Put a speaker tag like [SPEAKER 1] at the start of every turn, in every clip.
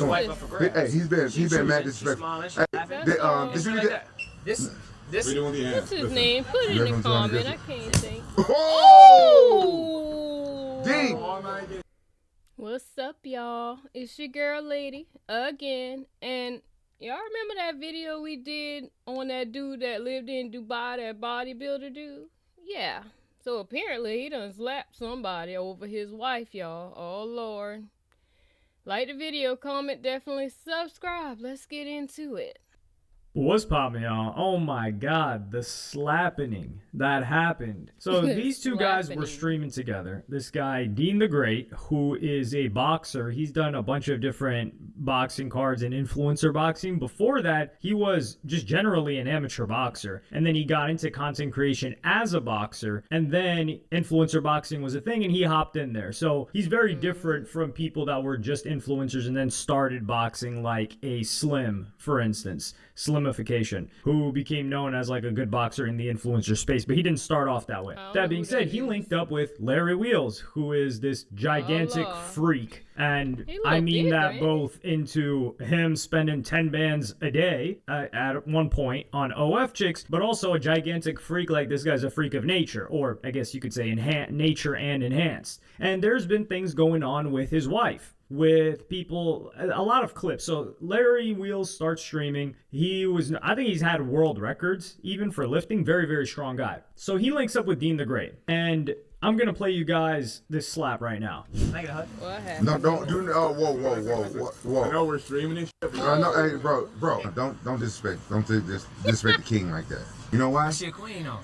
[SPEAKER 1] come on. Hey, he's been mad disrespectful. Did you get
[SPEAKER 2] This
[SPEAKER 3] What's his name? Put it in the comment. I can't think.
[SPEAKER 1] Oh! Deen!
[SPEAKER 3] What's up, y'all? It's your girl, Lady, again. And y'all remember that video we did on that dude that lived in Dubai, that bodybuilder dude? Yeah. So apparently he done slapped somebody over his wife, y'all. Oh, Lord. Like the video, comment, definitely subscribe. Let's get into it.
[SPEAKER 2] What's poppin', y'all? Oh my god, the slapping that happened. So these two guys were streaming together. This guy, Deen the Great, who is a boxer. He's done a bunch of different boxing cards and influencer boxing. Before that, he was just generally an amateur boxer. And then he got into content creation as a boxer. And then influencer boxing was a thing and he hopped in there. So he's very different from people that were just influencers and then started boxing, like a Slim, for instance. Slimification, who became known as like a good boxer in the influencer space, but he didn't start off that way. That being said, he linked up with Larry Wheels, who is this gigantic freak. And I mean that both into him spending 10 bands a day at one point on OF chicks, but also a gigantic freak. Like, this guy's a freak of nature, or I guess you could say nature and enhanced. And there's been things going on with his wife, with people, a lot of clips. So Larry Wheels starts streaming. I think he's had world records even for lifting. Very, very strong guy. So he links up with Deen the Great. And I'm going to play you guys this slap right now.
[SPEAKER 4] Can I get a hug?
[SPEAKER 1] No, don't do. Oh, whoa.
[SPEAKER 4] I know we're streaming and shit.
[SPEAKER 1] No, hey, bro, don't disrespect. Don't disrespect the king like that. You know why?
[SPEAKER 4] She a queen, though.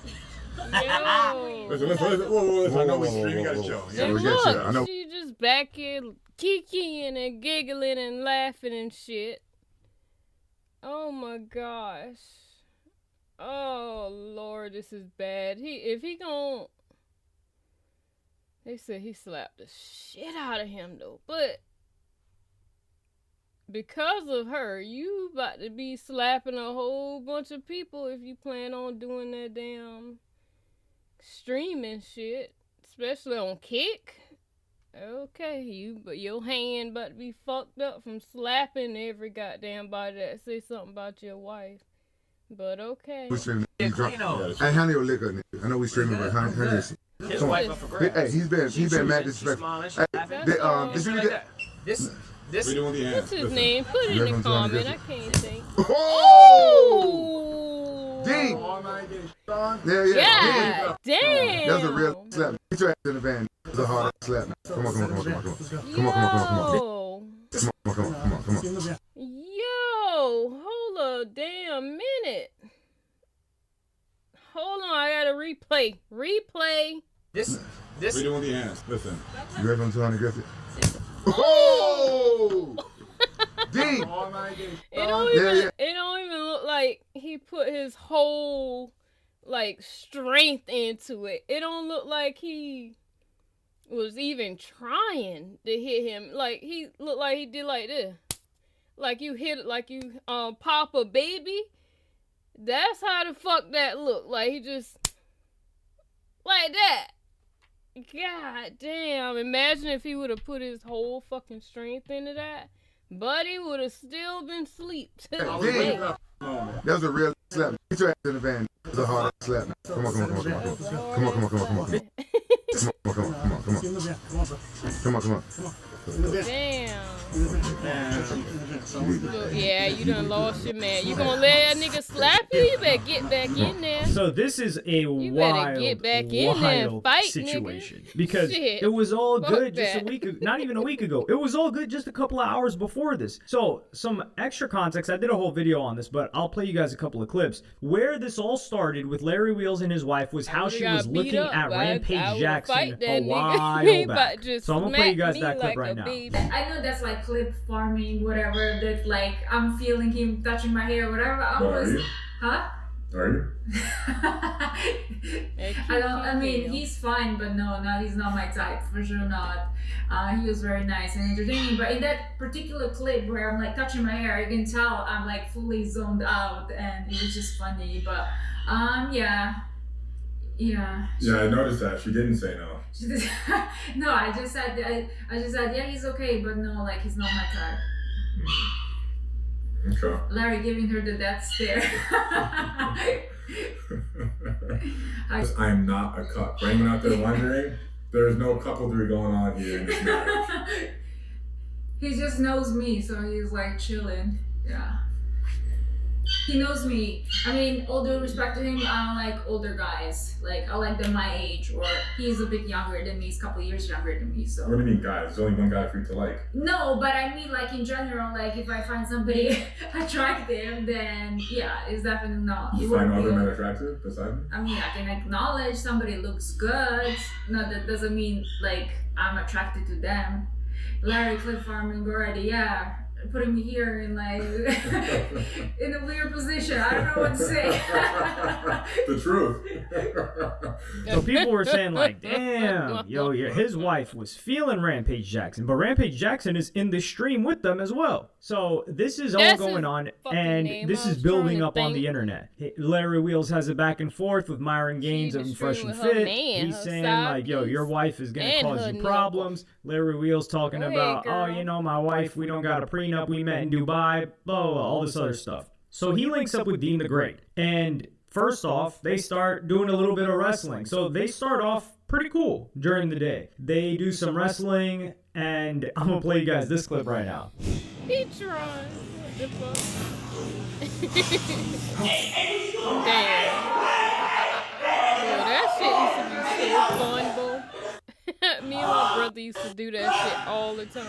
[SPEAKER 3] Yo.
[SPEAKER 4] Listen. Whoa. I know we're streaming. Got a show.
[SPEAKER 3] And
[SPEAKER 1] we get you. I know.
[SPEAKER 3] look, she just back here kikiing and giggling and laughing and shit. Oh my gosh. Oh Lord, this is bad. They said he slapped the shit out of him though. But because of her, you about to be slapping a whole bunch of people if you plan on doing that damn streaming shit. Especially on Kick. Okay, but your hand about to be fucked up from slapping every goddamn body that say something about your wife. But okay.
[SPEAKER 1] We streaming. Hey, honey, your liquor. I know we streaming, but honey, come on. Hey, he's been mad disrespectful. Hey, did you get
[SPEAKER 3] What's his name? Put it in the comment. I can't think.
[SPEAKER 1] Oh! Deen!
[SPEAKER 3] Yeah, damn.
[SPEAKER 1] That was a real slap. Get your ass in the van. It's a hard slap. Come on. Yo,
[SPEAKER 3] hold a damn minute. Hold on, I gotta replay.
[SPEAKER 4] This.
[SPEAKER 2] We're doing the hands. Listen.
[SPEAKER 1] You ready on 200 Griffith? Oh! Deen!
[SPEAKER 3] It don't even look like he put his whole strength into it. It don't look like he was even trying to hit him. Like, he looked like he did like this. Like you hit it, like you pop a baby. That's how the fuck that looked. Like, he just like that. God damn. Imagine if he would have put his whole fucking strength into that. Buddy would have still been asleep.
[SPEAKER 1] That was a real slap. Get your ass in the van. It's a hard slap. Come on.
[SPEAKER 3] Damn. Yeah, you done lost your man. You gonna let that nigga slap you? You better get back in there.
[SPEAKER 2] So this is a wild situation.
[SPEAKER 3] Nigga.
[SPEAKER 2] Because
[SPEAKER 3] Shit.
[SPEAKER 2] it was all good just
[SPEAKER 3] that.
[SPEAKER 2] a week ago. Not even a week ago. It was all good just a couple of hours before this. So some extra context. I did a whole video on this, but I'll play you guys a couple of clips. Where this all started with Larry Wheels and his wife was how she was looking at Rampage Jackson a while back. So I'm gonna play you guys that clip right now.
[SPEAKER 5] I know that's like clip farming, whatever. That like I'm feeling him touching my hair, whatever.
[SPEAKER 1] Are you?
[SPEAKER 5] I mean, he's fine, but he's not my type, for sure not. He was very nice and entertaining, but in that particular clip where I'm like touching my hair, I can tell I'm like fully zoned out, and it was just funny. But yeah.
[SPEAKER 6] Yeah, I noticed that. She didn't say no.
[SPEAKER 5] No, I just said yeah, he's okay, but no, like he's not my type.
[SPEAKER 6] Okay.
[SPEAKER 5] Larry giving her the death stare.
[SPEAKER 6] I am not a cuck. For anyone out there wondering, there is no cuckoldry going on here in this marriage.
[SPEAKER 5] He just knows me, so he's like chilling. Yeah. He knows me. I mean, all due respect to him, I don't like older guys. Like, I like them my age, or he's a bit younger than me. He's a couple years younger than me, so.
[SPEAKER 6] What do you mean, guys? There's only one guy for you to like.
[SPEAKER 5] No, but I mean, like, in general, like, if I find somebody attractive, then, yeah, it's definitely not.
[SPEAKER 6] You find other men attractive beside me?
[SPEAKER 5] I mean, I can acknowledge somebody looks good. No, that doesn't mean, like, I'm attracted to them. Larry Cliff Farming already, yeah. Putting me here in like in a weird position. I don't know what to say.
[SPEAKER 6] The truth.
[SPEAKER 2] So people were saying like, damn, yo, his wife was feeling Rampage Jackson, but Rampage Jackson is in the stream with them as well. So this is all going on, and this is building up on the internet. Larry Wheels has a back and forth with Myron Gaines and Fresh and Fit. He's saying like, yo, your wife is gonna cause you problems. Larry Wheels talking about, oh, you know, my wife, we don't got a prenup. We met in Dubai, blah, blah, blah, all this other stuff. So he links up with Deen the Great. And first off, they start doing a little bit of wrestling. So they start off pretty cool during the day. They do some wrestling, and I'm going to play you guys this clip right now.
[SPEAKER 3] He trying. What the fuck? Damn. Boy, that shit used to be so fun, boy. Me and my brother used to do that shit all the time.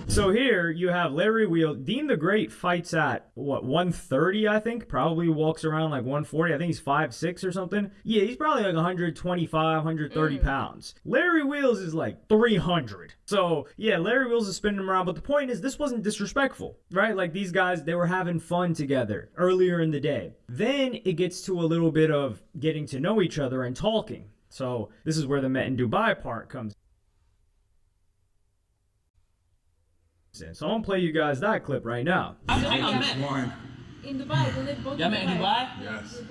[SPEAKER 2] So here you have Larry Wheels. Deen the Great fights at, what, 130, I think? Probably walks around like 140. I think he's 5'6" or something. Yeah, he's probably like 125, 130 pounds. Larry Wheels is like 300. So, yeah, Larry Wheels is spinning him around. But the point is, this wasn't disrespectful, right? Like, these guys, they were having fun together earlier in the day. Then it gets to a little bit of getting to know each other and talking. So this is where the met in Dubai part comes in. So I'm gonna play you guys that clip right now.
[SPEAKER 7] I met
[SPEAKER 6] One.
[SPEAKER 5] In Dubai, they live both.
[SPEAKER 7] Y'all met in Dubai?
[SPEAKER 6] Yes.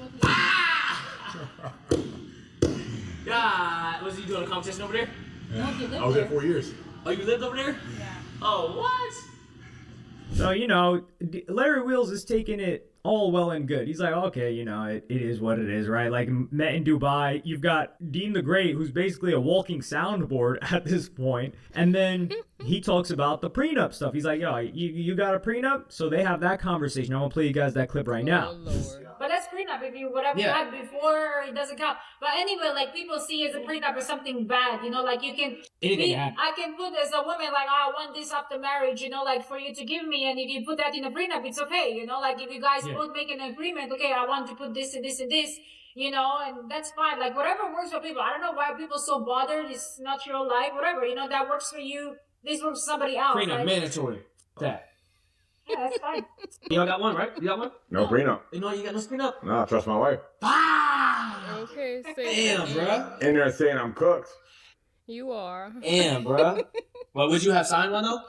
[SPEAKER 7] Yeah. Was he doing a competition over there?
[SPEAKER 6] Yeah. I was there 4 years.
[SPEAKER 7] Oh, you lived over there?
[SPEAKER 5] Yeah.
[SPEAKER 7] Oh, what?
[SPEAKER 2] So, you know, Larry Wheels is taking it all well and good. He's like, okay, you know, it is what it is, right? Like, met in Dubai. You've got Deen the Great, who's basically a walking soundboard at this point. And then he talks about the prenup stuff. He's like, yo, you got a prenup? So they have that conversation. I'm going to play you guys that clip right now.
[SPEAKER 3] Oh, Lord.
[SPEAKER 5] But that's prenup. If you whatever you had before, it doesn't count. But anyway, like people see as a prenup as something bad, you know, like you can. I can put as a woman like, oh, I want this after marriage, you know, like for you to give me, and if you put that in a prenup, it's okay, you know, like if you guys both make an agreement, okay, I want to put this and this and this, you know, and that's fine. Like whatever works for people. I don't know why people so bothered. It's not your life, whatever, you know, that works for you. This works for somebody else.
[SPEAKER 7] Prenup,
[SPEAKER 5] like,
[SPEAKER 7] mandatory. That.
[SPEAKER 5] Yeah, that's fine.
[SPEAKER 7] Y'all got one, right? You got one?
[SPEAKER 6] No prenup.
[SPEAKER 7] You know you got no prenup?
[SPEAKER 6] No, I trust my wife.
[SPEAKER 7] Ah!
[SPEAKER 3] Okay, say
[SPEAKER 7] Damn, bruh.
[SPEAKER 6] In there saying I'm cooked.
[SPEAKER 3] You are.
[SPEAKER 7] Damn, bruh. Well, would you have signed one though?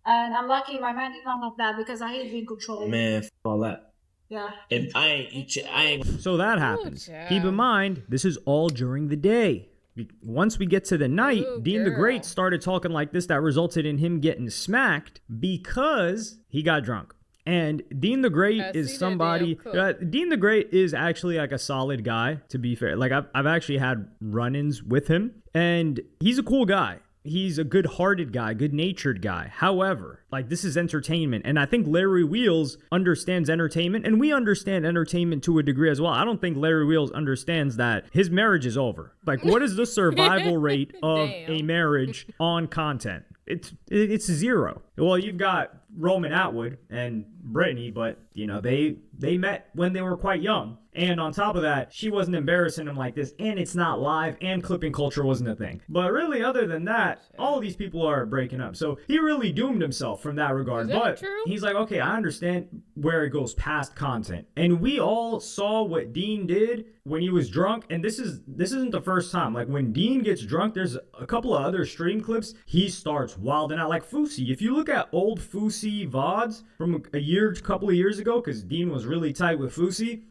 [SPEAKER 5] And I'm lucky my man did not like that because I hate being controlled.
[SPEAKER 7] Man, all that.
[SPEAKER 5] Yeah.
[SPEAKER 7] If I ain't.
[SPEAKER 2] So that happens.
[SPEAKER 3] child.
[SPEAKER 2] Keep in mind, this is all during the day. Once we get to the night,
[SPEAKER 3] Ooh,
[SPEAKER 2] Deen the
[SPEAKER 3] girl.
[SPEAKER 2] Great started talking like this. That resulted in him getting smacked because he got drunk. And Deen the Great
[SPEAKER 3] I see
[SPEAKER 2] is
[SPEAKER 3] that
[SPEAKER 2] somebody.
[SPEAKER 3] damn cook.
[SPEAKER 2] Deen the Great is actually like a solid guy, to be fair. Like I've actually had run-ins with him, and he's a cool guy. He's a good-hearted guy, good-natured guy. However, like this is entertainment, and I think Larry Wheels understands entertainment, and we understand entertainment to a degree as well. I don't think Larry Wheels understands that his marriage is over. Like, what is the survival rate of a marriage on content? It's zero. Well, you've got Roman Atwood and Brittany, but you know they met when they were quite young. And on top of that, she wasn't embarrassing him like this, and it's not live, and clipping culture wasn't a thing. But really, other than that, all of these people are breaking up. So he really doomed himself from that regard.
[SPEAKER 3] Is that
[SPEAKER 2] But
[SPEAKER 3] true?
[SPEAKER 2] he's like, okay, I understand where it goes past content. And we all saw what Deen did when he was drunk, and this isn't the first time. Like when Deen gets drunk, there's a couple of other stream clips. He starts wilding out like Fousey. If you look at old Fousey VODs from a couple of years ago, because Deen was really tight with Fousey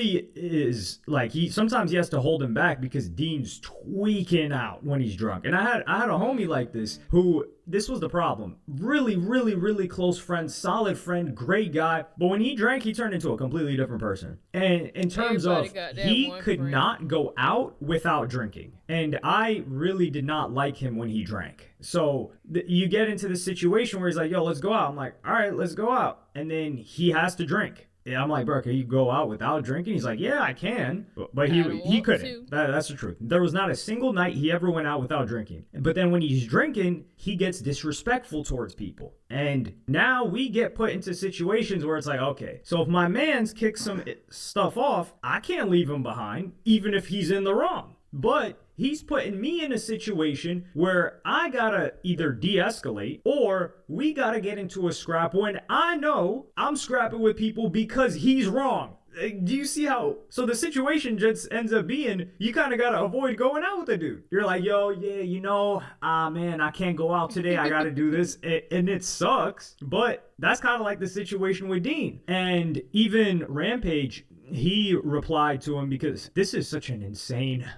[SPEAKER 2] is like sometimes he has to hold him back because Deen's tweaking out when he's drunk. And I had a homie like this who this was the problem. Really, really, really close friend, solid friend, great guy. But when he drank, he turned into a completely different person. And in terms of, he could not go out without drinking. And I really did not like him when he drank. So you get into the situation where he's like, yo, let's go out. I'm like, all right, let's go out. And then he has to drink. Yeah, I'm like, bro, can you go out without drinking? He's like, yeah, I can. But he couldn't. That's the truth. There was not a single night he ever went out without drinking. But then when he's drinking, he gets disrespectful towards people. And now we get put into situations where it's like, okay, so if my man's kicked some stuff off, I can't leave him behind, even if he's in the wrong. But he's putting me in a situation where I gotta either de-escalate or we gotta get into a scrap when I know I'm scrapping with people because he's wrong. Do you see how? So the situation just ends up being, you kind of gotta avoid going out with the dude. You're like, yo, yeah, man, I can't go out today. I gotta do this. And it sucks. But that's kind of like the situation with Deen. And even Rampage, he replied to him because this is such an insane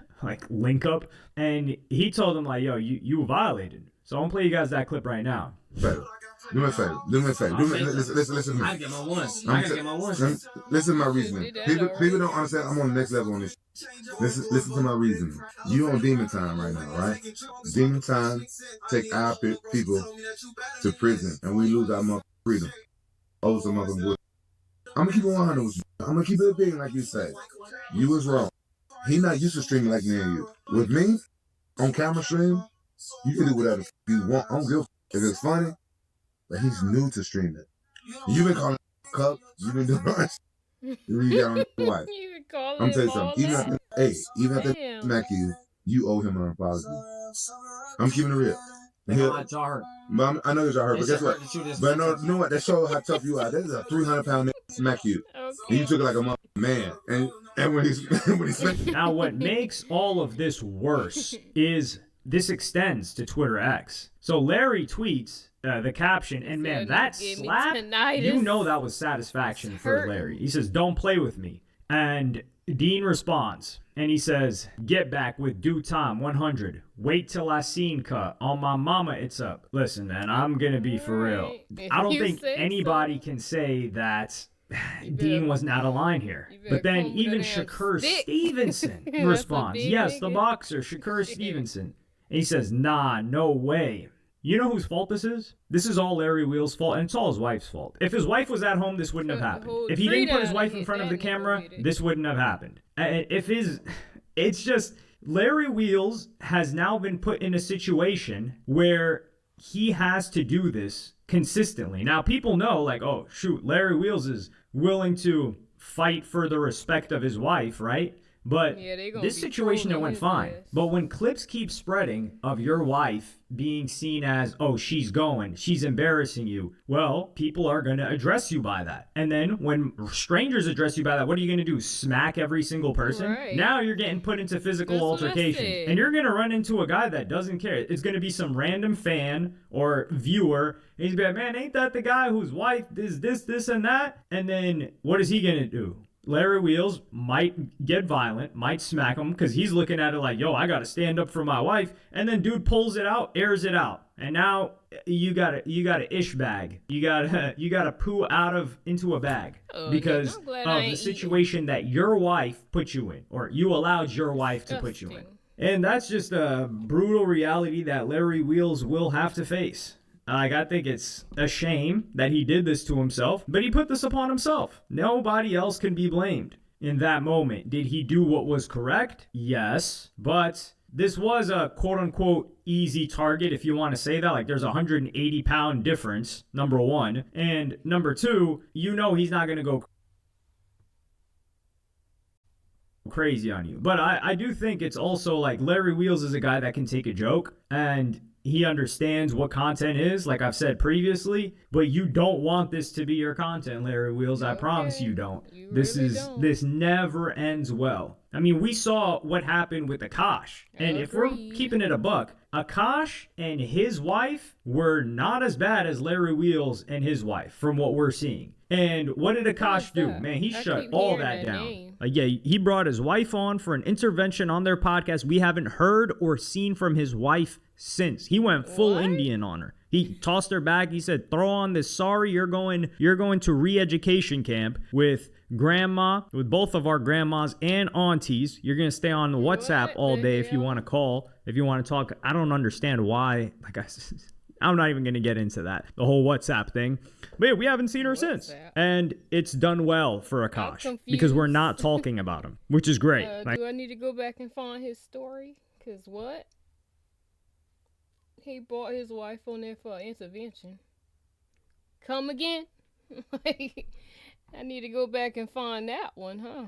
[SPEAKER 2] link up, and he told him like, yo, you violated. So I'm gonna play you guys that clip right now.
[SPEAKER 1] Do me a favor. Listen to me.
[SPEAKER 7] I get my one.
[SPEAKER 1] Listen to my reasoning. People don't understand. I'm on the next level on this. Listen to my reasoning. You on demon time right now, right? Demon time take our people to prison, and we lose our mother freedom. Over some other bullshit. I'm gonna keep it 100 with you. I'm gonna keep it big, like you say. You was wrong. He not used to streaming like me and you. With me, on camera stream, you can do whatever you want. I don't give a if it's funny, but he's new to streaming. You've been calling him cup. You've been doing you got on your wife. I'm telling you something. Even after smack you, you owe him an apology. I'm keeping it real.
[SPEAKER 7] I
[SPEAKER 1] know you're hurt, but guess what? But no, you know what? That shows how tough you are. There's a 300-pound nigga smack you. Okay. And you took it like a man. And when he smacked you.
[SPEAKER 2] Now, what makes all of this worse is this extends to Twitter X. So Larry tweets the caption, and man, that slap, you know that was satisfaction for Larry. He says, don't play with me. And Deen responds, and he says, get back with due time, 100. Wait till I seen cut. On my mama, it's up. Listen, man, I'm going to be for real. I don't think anybody can say that Deen wasn't out of line here. But then even Shakur Stevenson responds, yes, the boxer, Shakur Stevenson. And he says, nah, no way. You know whose fault this is? This is all Larry Wheel's fault, and it's all his wife's fault. If his wife was at home, this wouldn't have happened. If he didn't put his wife in front of the camera, this wouldn't have happened. It's just, Larry Wheels has now been put in a situation where he has to do this consistently. Now, people know, like, oh, shoot, Larry Wheels is willing to fight for the respect of his wife, right? But this situation, it went fine. But when clips keep spreading of your wife being seen as, oh, she's embarrassing you, well, people are going to address you by that. And then when strangers address you by that, what are you going to do? Smack every single person? Right. Now you're getting put into physical altercations. And you're going to run into a guy that doesn't care. It's going to be some random fan or viewer. And he's going to be like, man, ain't that the guy whose wife is this, and that? And then what is he going to do? Larry Wheels might get violent, might smack him because he's looking at it like, yo, I got to stand up for my wife. And then dude pulls it out, airs it out. And now you got a ish bag. You got to poo into a bag because of the situation that your wife put you in, or you allowed your wife to put you in. And that's just a brutal reality that Larry Wheels will have to face. I think it's a shame that he did this to himself, but he put this upon himself. Nobody else can be blamed. In that moment, did he do what was correct? Yes, but this was a quote-unquote easy target, if you want to say that. Like, there's a 180-pound difference, number one. And number two, you know he's not going to go crazy on you. But I do think it's also like Larry Wheels is a guy that can take a joke, and he understands what content is, like I've said previously, but you don't want this to be your content, Larry Wheels. I promise you don't. This never ends well. I mean, we saw what happened with Akash. And if we're keeping it a buck, Akash and his wife were not as bad as Larry Wheels and his wife from what we're seeing. And what did Akash do? Man, he shut all that down. He brought his wife on for an intervention on their podcast. We haven't heard or seen from his wife since. He went full Indian on her. He tossed her back. He said, throw on this sorry, you're going to re-education camp with grandma, with both of our grandmas and aunties. You're going to stay on WhatsApp all day if you want to call, if you want to talk. I don't understand why. Like I'm not even going to get into that, the whole WhatsApp thing. But yeah, we haven't seen her since. And it's done well for Akash because we're not talking about him, which is great.
[SPEAKER 3] Do I need to go back and find his story? Because what? He brought his wife on there for intervention. Come again? I need to go back and find that one, huh?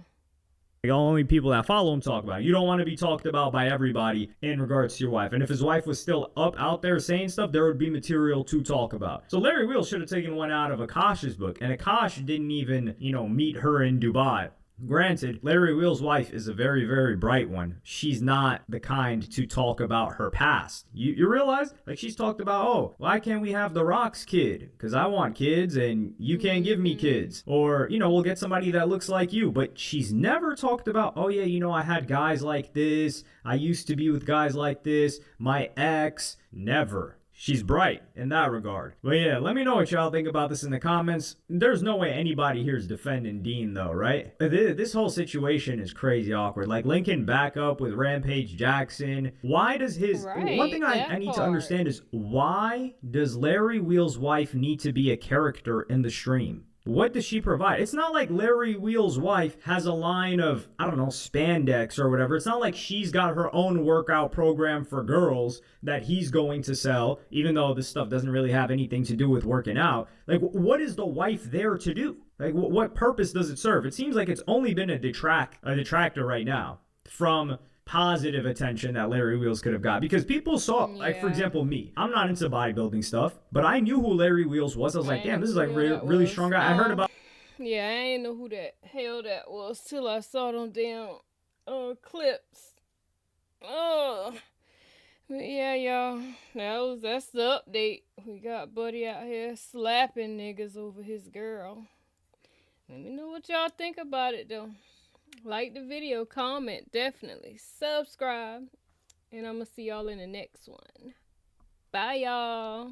[SPEAKER 2] The only people that follow him talk about it. You don't want to be talked about by everybody in regards to your wife. And if his wife was still out there saying stuff, there would be material to talk about. So Larry Wheels should have taken one out of Akash's book. And Akash didn't even, meet her in Dubai. Granted, Larry Wheels' wife is a very, very bright one. She's not the kind to talk about her past. You realize? Like, she's talked about, oh, why can't we have The Rock's kid? Because I want kids and you can't give me kids. Or, we'll get somebody that looks like you. But she's never talked about, oh yeah, I had guys like this. I used to be with guys like this. My ex. Never. She's bright in that regard. But yeah, let me know what y'all think about this in the comments. There's no way anybody here is defending Deen though, right? This whole situation is crazy awkward. Like Lincoln back up with Rampage Jackson. Why does one thing I need to understand is, why does Larry Wheels' wife need to be a character in the stream? What does she provide? It's not like Larry Wheels' wife has a line of, I don't know, spandex or whatever. It's not like she's got her own workout program for girls that he's going to sell, even though this stuff doesn't really have anything to do with working out. Like, what is the wife there to do? Like, what purpose does it serve? It seems like it's only been a detractor right now from positive attention that Larry Wheels could have got, because people saw, like, for example, me, I'm not into bodybuilding stuff, but I knew who Larry Wheels was. I was like, damn, this is like really strong guy. I heard about.
[SPEAKER 3] Yeah, I didn't know who the hell that was till I saw them damn clips. Oh, but yeah, y'all, that's the update. We got Buddy out here slapping niggas over his girl. Let me know what y'all think about it though. Like the video, comment, definitely subscribe, and I'm gonna see y'all in the next one. Bye, y'all.